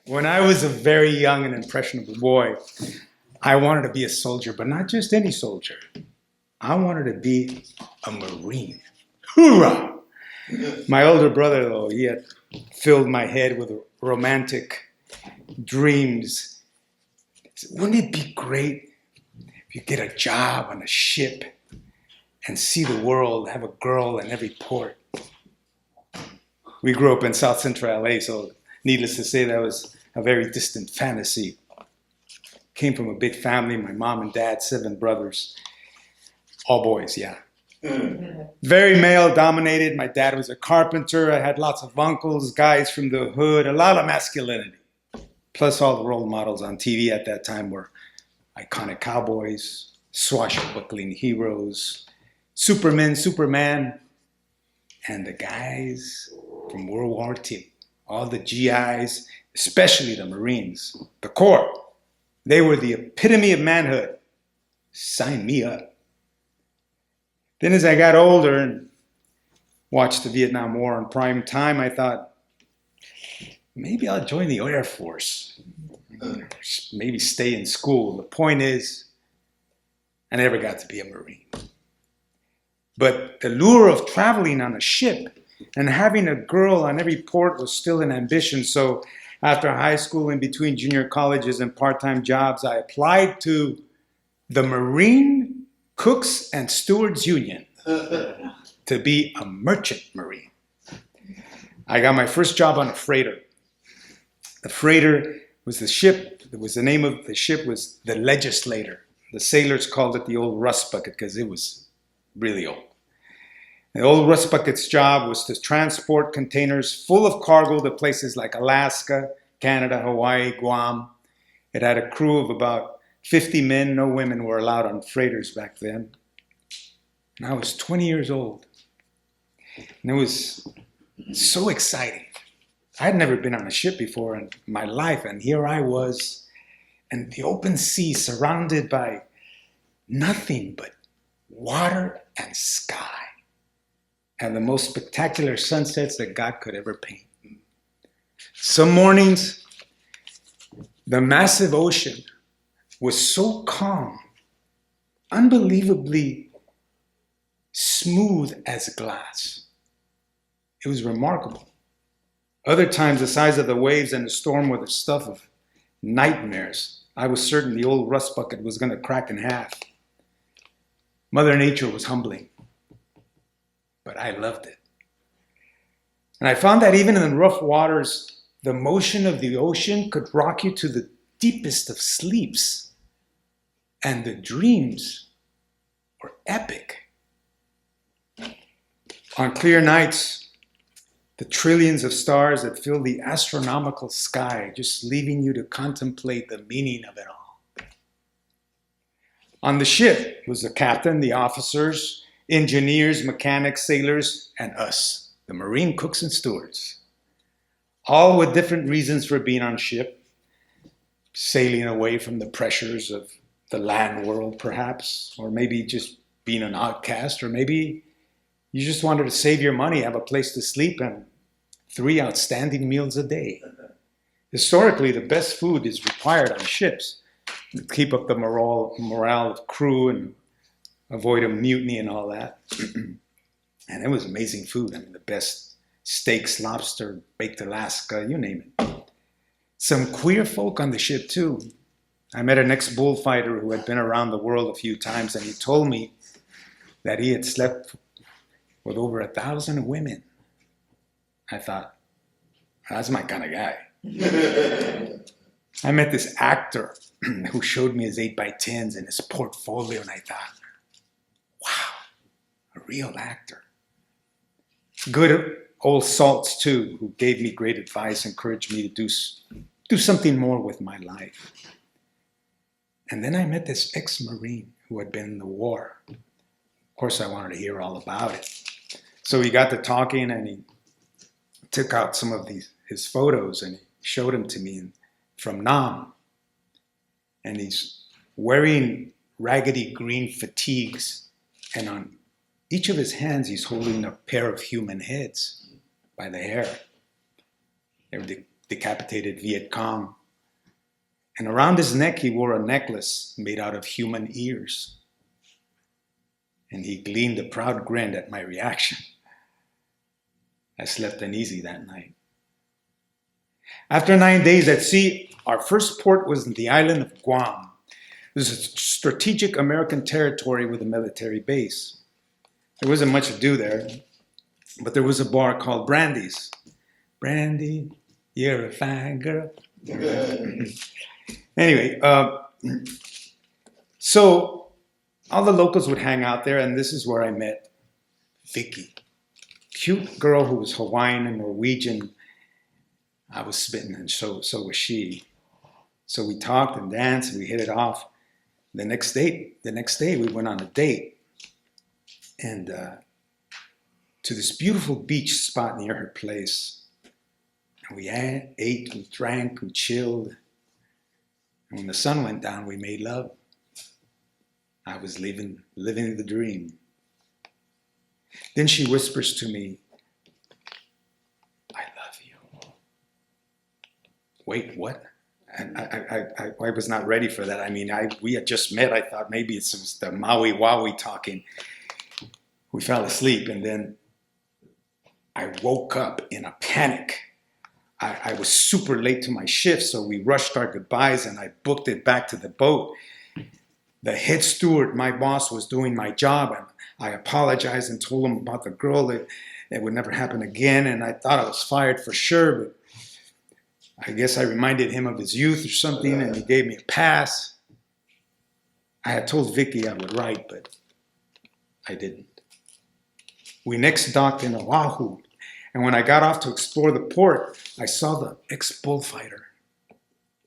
When I was a very young and impressionable boy, I wanted to be a soldier, but not just any soldier. I wanted to be a Marine. Hoorah! My older brother, though, he had filled my head with romantic dreams. Wouldn't it be great if you get a job on a ship and see the world, have a girl in every port? We grew up in South Central LA, so needless to say, that was a very distant fantasy. Came from a big family, my mom and dad, 7 brothers, all boys, yeah. Very male dominated. My dad was a carpenter. I had lots of uncles, guys from the hood, a lot of masculinity. Plus all the role models on TV at that time were iconic cowboys, swashbuckling heroes, Superman, and the guys from World War II. All the GIs, especially the Marines, the Corps. They were the epitome of manhood. Sign me up. Then as I got older and watched the Vietnam War on prime time, I thought, maybe I'll join the Air Force. Maybe stay in school. The point is, I never got to be a Marine. But the lure of traveling on a ship and having a girl on every port was still an ambition. So after high school, in between junior colleges and part-time jobs, I applied to the Marine Cooks and Stewards Union to be a merchant Marine. I got my first job on a freighter. The freighter was the ship, the name of the ship was the Legislator. The sailors called it the old rust bucket because it was really old. The old rust bucket's job was to transport containers full of cargo to places like Alaska, Canada, Hawaii, Guam. It had a crew of about 50 men. No women were allowed on freighters back then. And I was 20 years old. And it was so exciting. I had never been on a ship before in my life, and here I was in the open sea surrounded by nothing but water and sky and the most spectacular sunsets that God could ever paint. Some mornings, the massive ocean was so calm, unbelievably smooth as glass. It was remarkable. Other times, the size of the waves and the storm were the stuff of nightmares. I was certain the old rust bucket was going to crack in half. Mother Nature was humbling, but I loved it. And I found that even in rough waters, the motion of the ocean could rock you to the deepest of sleeps. And the dreams were epic. On clear nights, the trillions of stars that fill the astronomical sky, just leaving you to contemplate the meaning of it all. On the ship was the captain, the officers, engineers, mechanics, sailors, and us, the Marine cooks and stewards. All with different reasons for being on ship, sailing away from the pressures of the land world, perhaps, or maybe just being an outcast, or maybe you just wanted to save your money, have a place to sleep, and 3 outstanding meals a day. Historically, the best food is required on ships to keep up the morale of crew and avoid a mutiny and all that. And it was amazing food. I mean, the best steaks, lobster, baked Alaska, you name it. Some queer folk on the ship, too. I met an ex-bullfighter who had been around the world a few times, and he told me that he had slept with over 1,000 women. I thought, that's my kind of guy. I met this actor who showed me his 8x10s and his portfolio, and I thought, wow, a real actor. Good old salts, too, who gave me great advice, encouraged me to do something more with my life. And then I met this ex-Marine who had been in the war. Of course, I wanted to hear all about it. So we got to talking, and he took out some of his photos, and he showed them to me from Nam. And he's wearing raggedy green fatigues, and on each of his hands, he's holding a pair of human heads by the hair. They were the decapitated Viet Cong. And around his neck, he wore a necklace made out of human ears. And he gleamed a proud grin at my reaction. I slept uneasy that night. After 9 days at sea, our first port was the island of Guam. It was a strategic American territory with a military base. There wasn't much to do there, but there was a bar called Brandy's. Brandy, you're a fine girl. Anyway, so all the locals would hang out there, and this is where I met Vicky. Cute girl who was Hawaiian and Norwegian. I was smitten, and so was she. So we talked and danced, and we hit it off. The next day, we went on a date, and to this beautiful beach spot near her place. And we ate, we drank, we chilled. And when the sun went down, we made love. I was living the dream. Then she whispers to me, I love you. Wait, what? And I was not ready for that. I mean, we had just met. I thought maybe it was the Maui Waui talking. We fell asleep, and then I woke up in a panic. I was super late to my shift, so we rushed our goodbyes, and I booked it back to the boat. The head steward, my boss, was doing my job, and I apologized and told him about the girl. It would never happen again, and I thought I was fired for sure, but I guess I reminded him of his youth or something, and he gave me a pass. I had told Vicky I would write, but I didn't. We next docked in Oahu, and when I got off to explore the port, I saw the ex-bullfighter.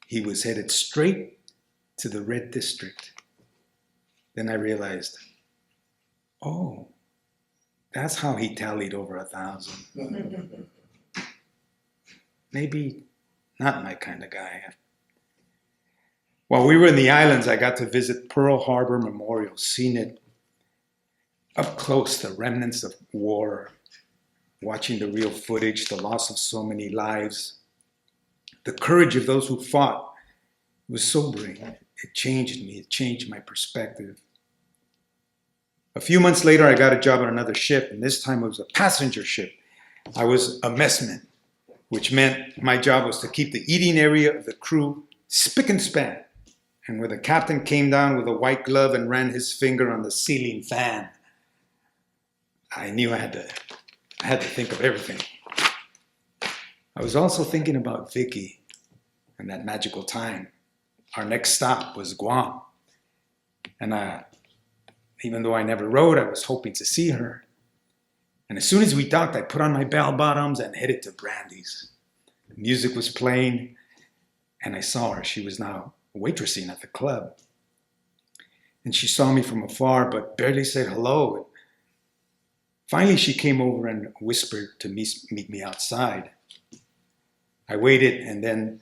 He was headed straight to the Red District. Then I realized, oh, that's how he tallied over 1,000. Maybe not my kind of guy. While we were in the islands, I got to visit Pearl Harbor Memorial, seen it up close, the remnants of war, watching the real footage, the loss of so many lives. The courage of those who fought was sobering. It changed me. It changed my perspective. A few months later, I got a job on another ship, and this time it was a passenger ship. I was a messman, which meant my job was to keep the eating area of the crew spick and span. And where the captain came down with a white glove and ran his finger on the ceiling fan, I knew I had to think of everything. I was also thinking about Vicky and that magical time. Our next stop was Guam. And even though I never rode, I was hoping to see her. And as soon as we docked, I put on my bell bottoms and headed to Brandy's. The music was playing, and I saw her. She was now waitressing at the club. And she saw me from afar, but barely said hello. Finally, she came over and whispered to meet me outside. I waited, and then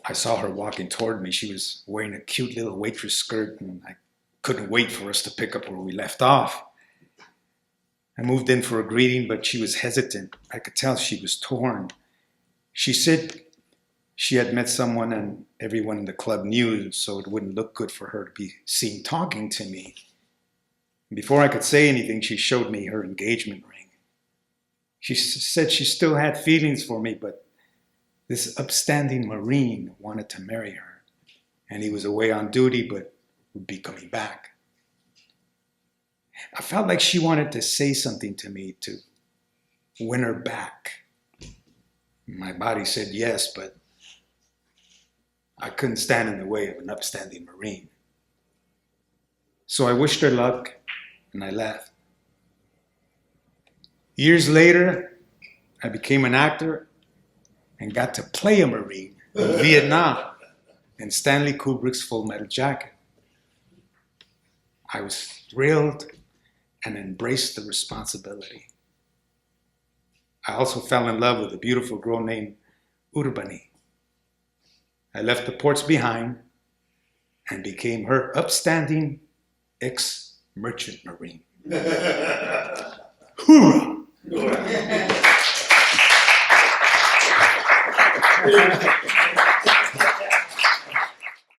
I saw her walking toward me. She was wearing a cute little waitress skirt, and I couldn't wait for us to pick up where we left off. I moved in for a greeting, but she was hesitant. I could tell she was torn. She said she had met someone and everyone in the club knew, so it wouldn't look good for her to be seen talking to me. Before I could say anything, she showed me her engagement ring. She said she still had feelings for me, but this upstanding Marine wanted to marry her. And he was away on duty, but would be coming back. I felt like she wanted to say something to me to win her back. My body said yes, but I couldn't stand in the way of an upstanding Marine. So I wished her luck, and I left. Years later, I became an actor and got to play a Marine in Vietnam in Stanley Kubrick's Full Metal Jacket. I was thrilled and embraced the responsibility. I also fell in love with a beautiful girl named Urbani. I left the ports behind and became her upstanding ex-merchant Marine. Hoorah! Thank you.